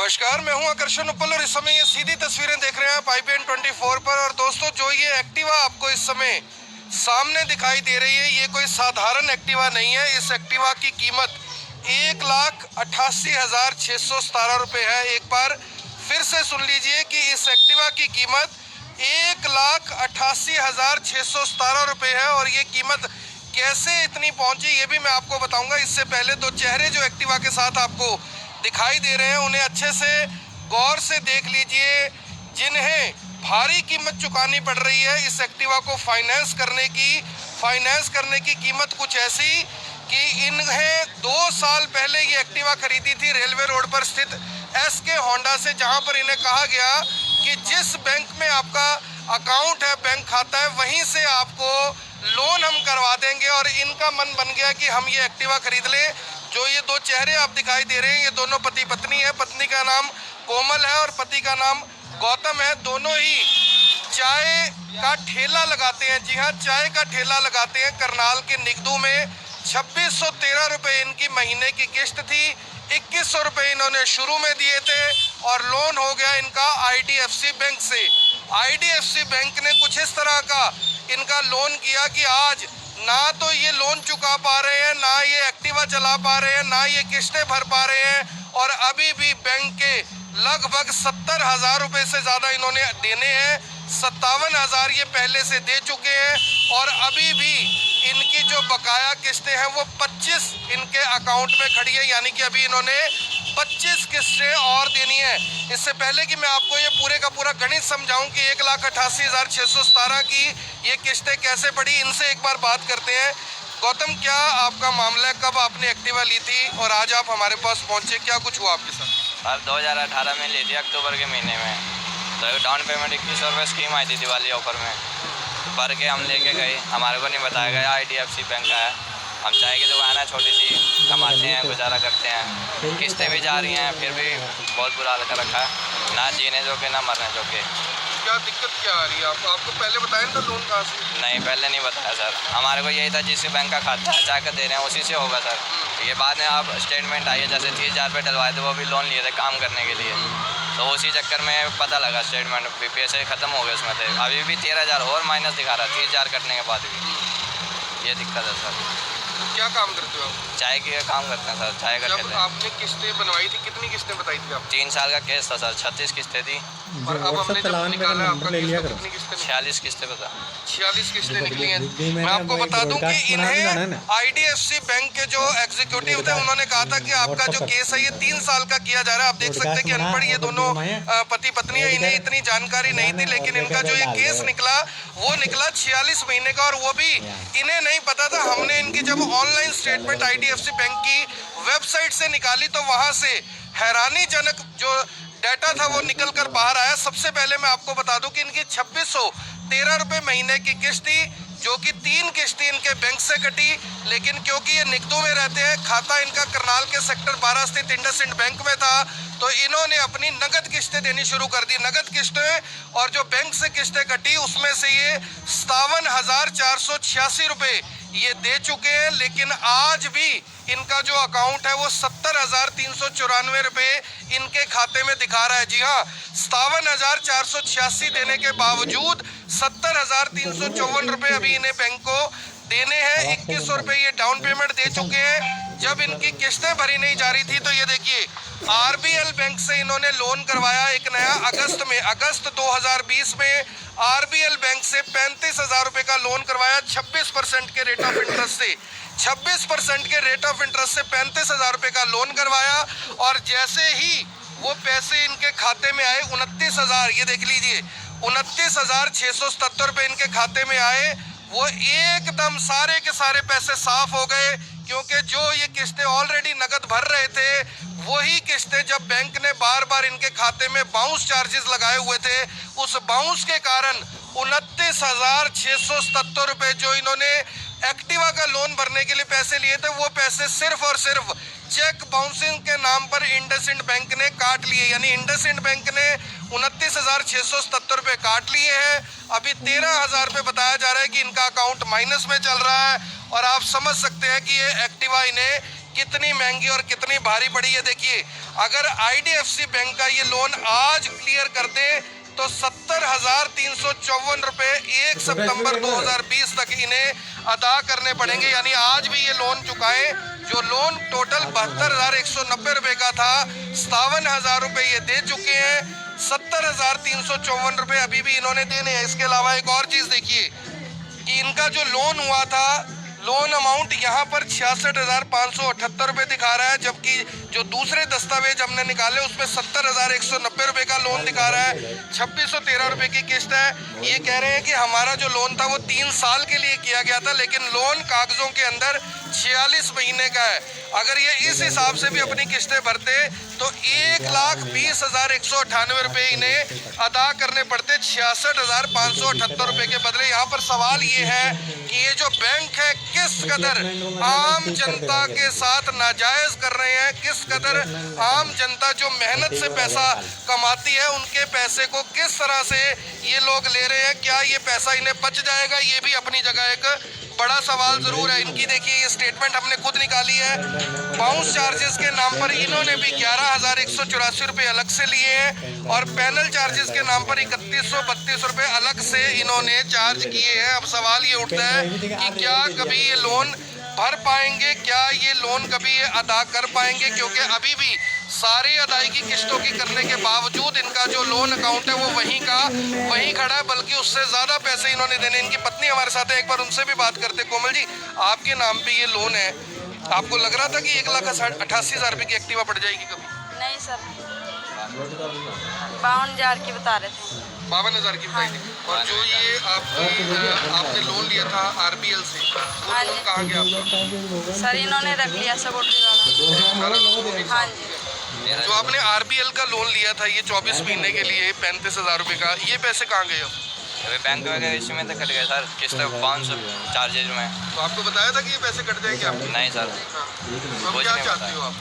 नमस्कार, मैं हूं आकर्षण उपल और इस समय ये सीधी तस्वीरें देख रहे हैं आप IPN 24 पर। और दोस्तों, जो ये एक्टिवा आपको इस समय सामने दिखाई दे रही है, ये कोई साधारण एक्टिवा नहीं है। इस एक्टिवा की कीमत 1,88,617 रुपये है। एक बार फिर से सुन लीजिए कि इस एक्टिवा की कीमत 1,88,617 रुपये है। और ये कीमत कैसे इतनी पहुंची ये भी मैं आपको बताऊंगा। इससे पहले दो चेहरे जो एक्टिवा के साथ आपको दिखाई दे रहे हैं, उन्हें अच्छे से गौर से देख लीजिए। जिन्हें भारी कीमत चुकानी पड़ रही है इस एक्टिवा को फाइनेंस करने की कीमत कुछ ऐसी कि इन्हें 2 साल पहले ये एक्टिवा खरीदी थी रेलवे रोड पर स्थित SK होंडा से, जहां पर इन्हें कहा गया कि जिस बैंक में आपका अकाउंट है, बैंक खाता है, वहीं से आपको लोन हम करवा देंगे। और इनका मन बन गया कि हम ये एक्टिवा खरीद लें। जो ये दो चेहरे आप दिखाई दे रहे हैं, ये दोनों पति पत्नी है। पत्नी का नाम कोमल है और पति का नाम गौतम है। दोनों ही चाय का ठेला लगाते हैं। जी हाँ, चाय का ठेला लगाते हैं। करनाल के निगदू में 2613 रुपये इनकी महीने की किस्त थी। 2100 रुपये इन्होंने शुरू में दिए थे और लोन हो गया इनका IDFC बैंक से। IDFC बैंक ने कुछ इस तरह का इनका लोन किया कि आज ना तो ये लोन चुका पा रहे हैं, ना ये एक्टिवा चला पा रहे हैं, ना ये किस्तें भर पा रहे हैं। और अभी भी बैंक के लगभग 70,000 रुपये से ज़्यादा इन्होंने देने हैं। 57,000 ये पहले से दे चुके हैं और अभी भी इनकी जो बकाया किस्तें हैं वो 25 इनके अकाउंट में खड़ी है। यानी कि अभी इन्होंने 25 किस्तें और देनी है। इससे पहले कि मैं आपको ये पूरे का पूरा गणित समझाऊं कि 1,88,617 की ये किस्तें कैसे पड़ी, इनसे एक बार बात करते हैं। गौतम, क्या आपका मामला है? कब आपने एक्टिवा ली थी और आज आप हमारे पास पहुंचे, क्या कुछ हुआ आपके साथ? सर 2018 में ली थी, अक्टूबर के महीने में। तो डाउन पेमेंट 2100 रुपये स्कीम आई थी दिवाली ऑफर में, भर के हम लेके गए। हमारे को नहीं बताया गया IDFC बैंक का है। हम चाय की दुकान है, छोटी सी, कमाते हैं, गुजारा करते हैं। किस्तें भी जा रही हैं, फिर भी बहुत बुरा हाल कर रखा है, ना जीने जो के ना मरने जो के। क्या दिक्कत क्या आ रही है आपको पहले बताया था लोन कहाँ से? नहीं, पहले नहीं बताया सर। हमारे को यही था जिस बैंक का खाता है जाकर दे रहे हैं उसी से होगा सर। ये बाद में आप स्टेटमेंट आई है, जैसे 30,000 रुपये डलवाए थे, वो भी लोन लिए थे काम करने के लिए। तो उसी चक्कर में पता लगा स्टेटमेंट भी पैसे ख़त्म हो गए उसमें थे। अभी भी 13,000 और माइनस दिखा रहा है 30,000 कटने के बाद भी। ये दिक्कत है सर। क्या काम करते हो आप? चाय की काम करते हैं सर, चाय का जब आपने किस्तें बनवाई थी, कितनी किस्तें बताई थी आप? 3 साल का केस था सर, 36 किस्तें थी। और अब हमने जब निकाला आपका किस्त, तो कितनी किस्तें? 46 किस्तें बता 46 किस्तें निकली हैं। मैं आपको बता दूं कि इन्हें IDFC बैंक के जो एग्जीक्यूटिव थे, उन्होंने कहा था कि आपका जो केस है ये 3 साल का किया जा रहा है। आप देख सकते हैं कि अनपढ़ ये दोनों पति पत्नी है, इन्हें इतनी जानकारी नहीं थी। लेकिन इनका जो ये केस निकला वो निकला 46 महीने का, और वो भी इन्हें नहीं पता था। हमने इनकी जब ऑनलाइन स्टेटमेंट IDFC बैंक की वेबसाइट से निकाली तो वहां से हैरानीजनक जो डाटा था वो निकल कर बाहर आया। सबसे पहले मैं आपको बता दूं कि इनकी 2613 रुपये महीने की किस्त थी, जो कि 3 किस्तें इनके बैंक से कटी। लेकिन क्योंकि ये निगदू में रहते हैं, खाता इनका करनाल के सेक्टर 12 स्थित इंडसइंड बैंक में था, तो इन्होंने अपनी नगद किस्तें देनी शुरू कर दी। नगद किस्तें और जो बैंक से किस्तें कटी उसमें से ये 57,486 रुपये ये दे चुके हैं। लेकिन आज भी इनका जो अकाउंट है वो 70,394 रुपये इनके खाते में दिखा रहा है। जी हाँ, 57,486 देने के बावजूद 70,354 रुपये अभी इन्हें बैंक को देने हैं। 2100 रुपये ये डाउन पेमेंट दे चुके हैं। जब इनकी किस्तें भरी नहीं जा रही थी तो ये देखिए, RBL बैंक से इन्होंने लोन करवाया एक नया अगस्त 2020 में RBL बैंक से 35,000 रुपये का लोन करवाया 26% के रेट ऑफ इंटरेस्ट से। 26% के रेट ऑफ इंटरेस्ट से 35,000 रुपये का लोन करवाया। और जैसे ही वो पैसे इनके खाते में आए 29,000, ये देख लीजिए, 29,677 रुपये इनके खाते में आए। वो एकदम सारे के सारे पैसे साफ हो गए, क्योंकि जो ये किस्तें ऑलरेडी नगद भर रहे थे वही किस्तें जब बैंक ने बार बार इनके खाते में बाउंस चार्जेस लगाए हुए थे, उस बाउंस के कारण 29,677 रुपये जो इन्होंने एक्टिवा का लोन भरने के लिए पैसे लिए थे, वो पैसे सिर्फ और सिर्फ चेक बाउंसिंग के नाम पर इंडसइंड बैंक ने काट लिए। यानी इंडसइंड बैंक ने 29,677 रुपये काट लिए हैं। अभी 13,000 रुपये बताया जा रहा है कि इनका अकाउंट माइनस में चल रहा है। और आप समझ सकते हैं कि ये एक्टिवा इन्हें कितनी महंगी और कितनी भारी पड़ी है। देखिए, अगर IDFC बैंक का ये लोन आज क्लियर कर दे तो 70,354 रुपए 1 सितंबर 2020 तक इन्हें अदा करने पड़ेंगे। यानी आज भी ये लोन चुकाएं। जो लोन टोटल 72,190 रुपए का था, 57,000 रुपए ये दे चुके हैं। 70,354 रुपए अभी भी इन्होंने देने हैं। इसके अलावा एक और चीज देखिए कि इनका जो लोन हुआ था, लोन अमाउंट यहाँ पर 66,578 रुपए दिखा रहा है, जबकि जो दूसरे दस्तावेज हमने निकाले उसमें 70,190 रुपए का लोन दिखा रहा है। 2,613 रुपए की किस्त है। ये कह रहे हैं कि हमारा जो लोन था वो 3 साल के लिए किया गया था, लेकिन लोन कागजों के अंदर 46 महीने का है। अगर ये इस हिसाब से भी अपनी किस्तें भरते तो 1,20,198 रुपए इन्हें अदा करने पड़ते 66,578 रुपए के बदले। यहाँ पर सवाल ये है कि ये जो बैंक है किस कदर आम जनता के साथ नाजायज कर रहे हैं, किस कदर आम जनता जो मेहनत से पैसा कमाती है उनके पैसे को किस तरह से ये लोग ले रहे हैं। क्या ये पैसा इन्हें बच जाएगा, ये भी अपनी जगह एक बड़ा सवाल जरूर है। इनकी देखिए ये स्टेटमेंट हमने खुद निकाली है। बाउंस चार्जेस के नाम पर इन्होंने भी 11,184 रुपए अलग से लिए हैं और पैनल चार्जेस के नाम पर 3,132 रुपए अलग से इन्होंने चार्ज किए हैं। अब सवाल ये उठता है कि क्या कभी ये लोन भर पाएंगे, क्या ये लोन कभी ये अदा कर पाएंगे, क्योंकि अभी भी सारी अदायगी किस्तों की करने के बावजूद इनका जो लोन अकाउंट है वो वहीं खड़ा है, बल्कि उससे ज़्यादा पैसे इन्होंने देने। इनकी पत्नी हमारे साथ है, एक बार उनसे भी बात करते। कोमल जी, आपके नाम पे ये लोन है, आपको लग रहा था कि 1,88,000 रुपये की एक्टिवा पड़ जाएगी कभी? नहीं सर, 52,000 की बता रहे थे। 52,000 की बताई थी। और जो ये आपने लोन लिया था RBL से, वो लोन कहाँ गया आपका? सर इन्होंने रख लिया सपोर्ट वाला। हाँ जी। जो आपने RBL का लोन लिया था ये 24 महीने के लिए 35,000 रुपये का, ये पैसे कहाँ गए? अभी बैंक में गए, इसमें तो कट गए सर, किस्त 500 चार्जेज में। तो आपको बताया था कि ये पैसे कट जाएंगे आपको? नहीं सर। तो अब क्या चाहते हो आप?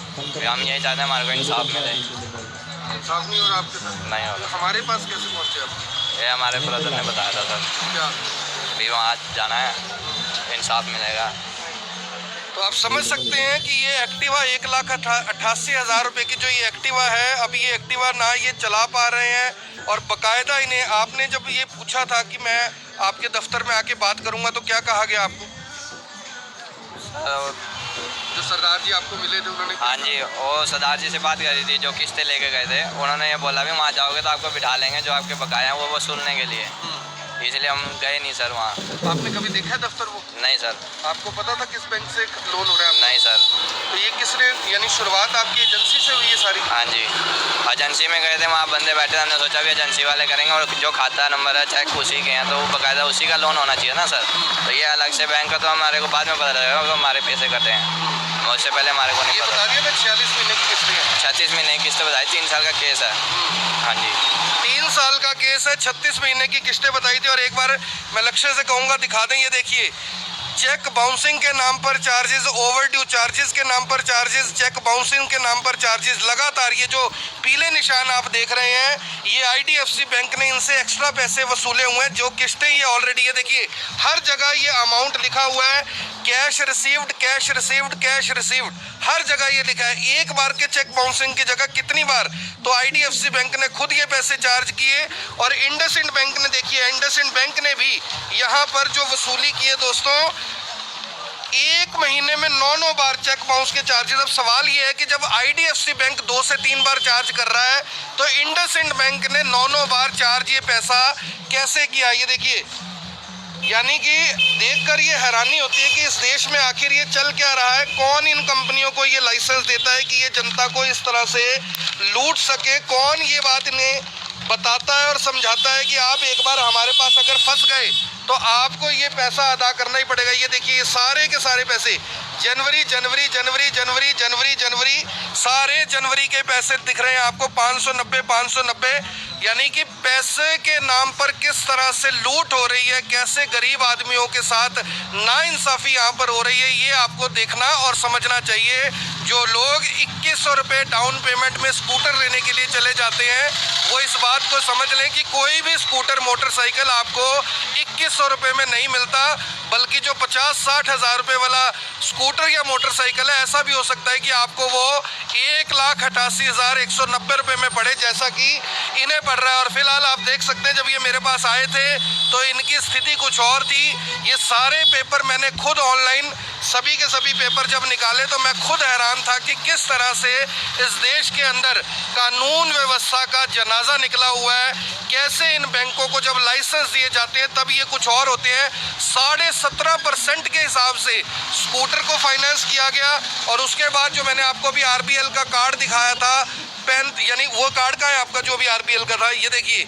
हम यही चाहते हैं हमारे को इंसाफ मिले। इंसाफ नहीं हो रहा आपके साथ? नहीं हो रहा। हमारे पास कैसे पहुँचे आप? ये हमारे ब्रदर ने बताया था सर। क्या? अभी वहाँ जाना है, इंसाफ मिलेगा। तो आप समझ सकते हैं कि ये एक्टिवा 1,88,000 रुपये की जो ये एक्टिवा है, अब ये एक्टिवा ना ये चला पा रहे हैं और बकायदा इन्हें आपने जब ये पूछा था कि मैं आपके दफ्तर में आके बात करूंगा तो क्या कहा गया आपको? जो सरदार जी आपको मिले थे उन्होंने? हाँ जी, वो सरदार जी से बात करी थी जो किस्तें लेके गए थे। उन्होंने ये बोला भी वहाँ जाओगे तो आपको बिठा लेंगे, जो आपके बकाया हैं वो वसूलने के लिए। इसलिए हम गए नहीं सर वहाँ। आपने कभी देखा है दफ्तर वो? नहीं सर। आपको पता था किस बैंक से लोन हो रहा है? नहीं सर। तो ये किसने, यानी शुरुआत आपकी एजेंसी से हुई है सारी? हाँ जी, एजेंसी में गए थे, वहाँ बंदे बैठे थे, हमने सोचा भी एजेंसी वाले करेंगे और जो खाता नंबर है चेक उसी के हैं, तो वो बाकायदा उसी का लोन होना चाहिए ना सर। तो ये अलग से बैंक का तो हमारे को बाद में पता लगेगा कि हमारे पैसे कटे हैं, उससे पहले हमारे को नहीं पता। बता दिया मैं 46 महीने की किस्तें हैं। 36 महीने की किस्त बताई, 3 साल का केस है। हाँ जी, 3 साल का केस है, 36 महीने की किस्तें बताई थी। और एक बार मैं लक्ष्य से कहूँगा दिखा दें, ये देखिए, चेक बाउंसिंग के नाम पर चार्जेस, ओवरड्यू चार्जेस के नाम पर चार्जेस, चेक बाउंसिंग के नाम पर चार्जेस, लगातार ये जो पीले निशान आप देख रहे हैं, ये IDFC बैंक ने इनसे एक्स्ट्रा पैसे वसूले हुए हैं। जो किस्तें ये ऑलरेडी, ये देखिए हर जगह ये अमाउंट लिखा हुआ है, cash received, cash received, cash received, हर जगह ये लिखा है। एक बार के चेक बाउंसिंग की जगह कितनी बार तो IDFC बैंक ने खुद ये पैसे चार्ज किए। और इंडसइंड बैंक ने, देखिए इंडसइंड बैंक ने भी यहाँ पर जो वसूली की है दोस्तों, एक महीने में 9 बार चेक बाउंस के चार्जेस। अब सवाल ये है कि जब IDFC बैंक 2 से 3 बार चार्ज कर रहा है तो इंडसइंड बैंक ने 9 बार चार्ज ये पैसा कैसे किया? ये देखिए, यानी कि देखकर ये हैरानी होती है कि इस देश में आखिर ये चल क्या रहा है। कौन इन कंपनियों को ये लाइसेंस देता है कि ये जनता को इस तरह से लूट सके? कौन ये बात इन्हें बताता है और समझाता है कि आप एक बार हमारे पास अगर फंस गए तो आपको ये पैसा अदा करना ही पड़ेगा? ये देखिए, ये सारे के सारे पैसे जनवरी जनवरी जनवरी जनवरी जनवरी जनवरी सारे जनवरी के पैसे दिख रहे हैं आपको, 590, यानी कि पैसे के नाम पर किस तरह से लूट हो रही है, कैसे गरीब आदमियों के साथ नाइंसाफ़ी यहाँ पर हो रही है, ये आपको देखना और समझना चाहिए। जो लोग 2100 रुपये डाउन पेमेंट में स्कूटर लेने के लिए चले जाते हैं वो इस बात को समझ लें कि कोई भी स्कूटर मोटरसाइकिल आपको 2100 रुपये में नहीं मिलता, बल्कि जो 50-60 हज़ार रुपये वाला स्कूटर या मोटरसाइकिल है ऐसा भी हो सकता है कि आपको वो 1,88,190 रुपये में पड़े, जैसा कि इन्हें पड़ रहा है। और फिलहाल आप देख सकते हैं जब ये मेरे पास आए थे तो इनकी स्थिति कुछ और थी। ये सारे पेपर मैंने खुद ऑनलाइन सभी के सभी पेपर जब निकाले तो मैं खुद हैरान था कि किस तरह से इस देश के अंदर कानून व्यवस्था का जनाजा निकला हुआ है। कैसे इन बैंकों को जब लाइसेंस दिए जाते हैं तब ये कुछ और होते हैं। 17.5% के हिसाब से स्कूटर को फाइनेंस किया गया और उसके बाद जो मैंने आपको भी आरबीएल का कार्ड दिखाया था, यानी वो कार्ड का है आपका जो भी आरबीएल का था, ये देखिए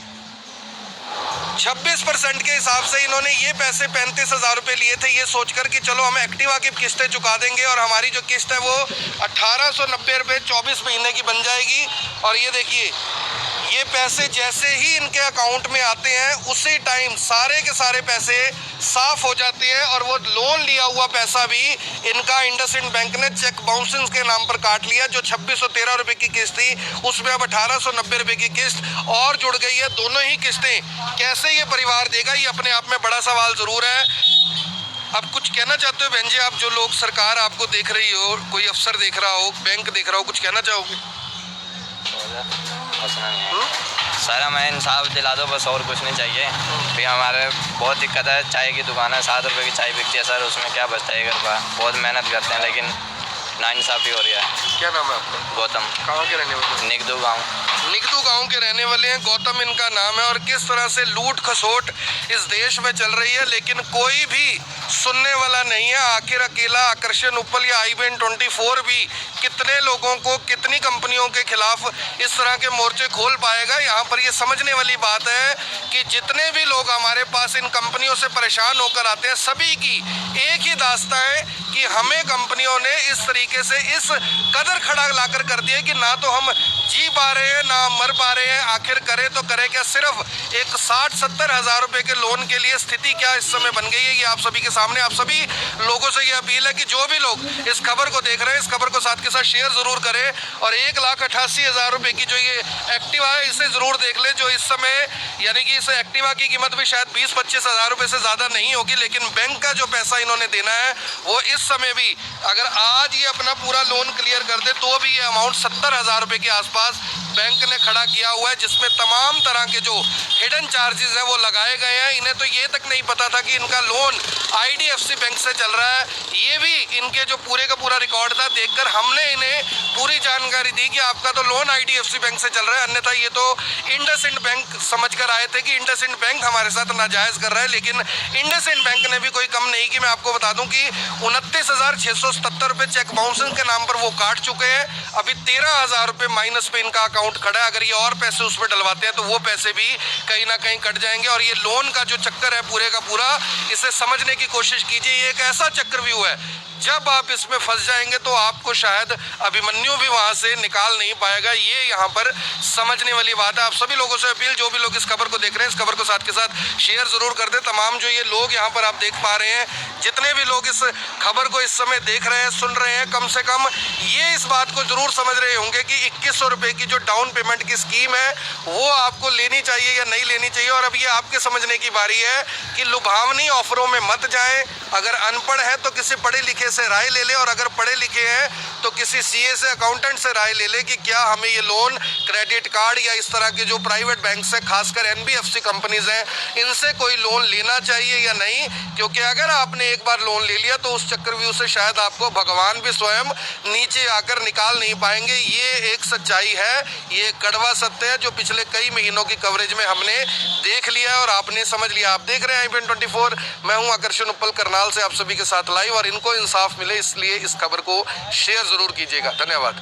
26% के हिसाब से इन्होंने ये पैसे 35,000 रुपये लिए थे, ये सोचकर कि चलो हम एक्टिवा की किस्तें चुका देंगे और हमारी जो किस्त है वो 1,890 रुपये 24 महीने की बन जाएगी। और ये देखिए ये पैसे जैसे ही इनके अकाउंट में आते हैं उसी टाइम सारे के सारे पैसे साफ हो जाते हैं और वो लोन लिया हुआ पैसा भी इनका इंडसइंड बैंक ने चेक बाउंसिंग के नाम पर काट लिया। जो 2613 रुपये की किस्त थी उसमें अब 1,890 रुपये की किस्त और जुड़ गई है। दोनों ही किस्तें कैसे ये परिवार देगा, ये अपने आप में बड़ा सवाल ज़रूर है। अब कुछ कहना चाहते हो बहन जी आप, जो लोग सरकार आपको देख रही हो, कोई अफसर देख रहा हो, बैंक देख रहा हो, कुछ कहना चाहोगे? सर हमें इंसाफ दिला दो बस, और कुछ नहीं चाहिए। फिर हमारे बहुत दिक्कत है, चाय की दुकान है, 7 रुपये की चाय बिकती है सर, उसमें क्या बचता है घर का। बहुत मेहनत करते हैं लेकिन नाइंसाफ़ी हो रही है। क्या नाम है आपका? गौतम। कहाँ के रहने वाले? निगदू गाँव। निगदू गांव के रहने वाले हैं, गौतम इनका नाम है। और किस तरह से लूट खसोट इस देश में चल रही है लेकिन कोई भी सुनने वाला नहीं है। आखिर अकेला आकर्षण उपल या I-24 भी कितने लोगों को, कितनी कंपनियों के खिलाफ इस तरह के मोर्चे खोल पाएगा। यहाँ पर ये समझने वाली बात है कि जितने भी लोग हमारे पास इन कंपनियों से परेशान होकर आते हैं सभी की एक ही दास्तां है कि हमें कंपनियों ने इस तरीके से इस कदर खड़ा लाकर कर दिया कि ना तो हम जी पा रहे हैं ना मर पा रहे हैं। आखिर करें तो करें क्या? सिर्फ एक 60-70 हज़ार रुपए के लोन के लिए स्थिति क्या इस समय बन गई है, ये आप सभी के सामने। आप सभी लोगों से ये अपील है कि जो भी लोग इस खबर को देख रहे हैं इस खबर को साथ के साथ शेयर जरूर करें और 1,88,000 रुपए की जो ये एक्टिवा है इसे जरूर देख लें। जो इस समय यानी कि इस एक्टिवा की कीमत भी शायद 20-25 हज़ार रुपए से ज़्यादा नहीं होगी, लेकिन बैंक का जो पैसा इन्होंने देना है वो इस समय भी, अगर आज ये अपना पूरा लोन क्लियर कर दे तो भी ये अमाउंट 70 हज़ार रुपए के आसपास बैंक ने खड़ा किया हुआ है, जिसमें तमाम तरह के जो हिडन चार्जेस हैं वो लगाए गए हैं। इन्हें तो ये तक नहीं पता था कि इनका लोन IDFC बैंक से चल रहा है। ये भी इनके जो पूरे का पूरा रिकॉर्ड था देखकर हमने इन्हें पूरी जानकारी दी कि आपका तो लोन IDFC बैंक से चल रहा है, अन्यथा ये तो इंडसइंड बैंक समझकर आए थे कि इंडसइंड बैंक हमारे साथ नाजायज़ कर रहा है। लेकिन इंडसइंड बैंक ने भी कोई कम नहीं की। मैं आपको बता दूं कि 29,677 रुपये चेक बाउंसिंग के नाम पर वो काट चुके हैं। अभी 13,000 रुपये माइनस पे इनका अकाउंट खड़ा है। अगर ये और पैसे उसमें डलवाते हैं तो वो पैसे भी कहीं ना कहीं कट जाएंगे। और ये लोन का जो चक्कर है पूरे का पूरा, इसे समझने की कोशिश कीजिए। ये एक ऐसा चक्रव्यूह है, जब आप इसमें फंस जाएंगे तो आपको शायद अभिमन्यु भी वहां से निकाल नहीं पाएगा। ये यहाँ पर समझने वाली बात है। आप सभी लोगों से अपील, जो भी लोग इस खबर को देख रहे हैं इस खबर को साथ के साथ शेयर जरूर कर दें। तमाम जो ये लोग यहाँ पर आप देख पा रहे हैं, जितने भी लोग इस खबर को इस समय देख रहे हैं, सुन रहे हैं, कम से कम ये इस बात को जरूर समझ रहे होंगे कि 2100 रुपये की जो डाउन पेमेंट की स्कीम है वो आपको लेनी चाहिए या नहीं लेनी चाहिए। और अब ये आपके समझने की बारी है कि लुभावनी ऑफरों में मत जाएं। अगर अनपढ़ है तो किसी पढ़े लिखे से राय ले ले, और अगर पढ़े लिखे हैं तो किसी CA से, अकाउंटेंट से राय ले ले कि क्या हमें ये लोन, क्रेडिट कार्ड या इस तरह के जो प्राइवेट बैंक से, खासकर NBFC कंपनीज हैं, इनसे कोई लोन लेना चाहिए या नहीं। क्योंकि अगर आपने एक बार लोन ले लिया तो उस चक्रव्यूह से शायद आपको भगवान भी स्वयं नीचे आकर निकाल नहीं पाएंगे। ये एक सच्चाई है, ये कड़वा सत्य है जो पिछले कई महीनों की कवरेज में हमने देख लिया है और आपने समझ लिया। आप देख रहे हैं I-24, मैं हूं आकर्षण उपल करनाल से आप सभी के साथ लाइव, और इनको इंसाफ मिले इसलिए इस खबर को शेयर जरूर कीजिएगा। धन्यवाद।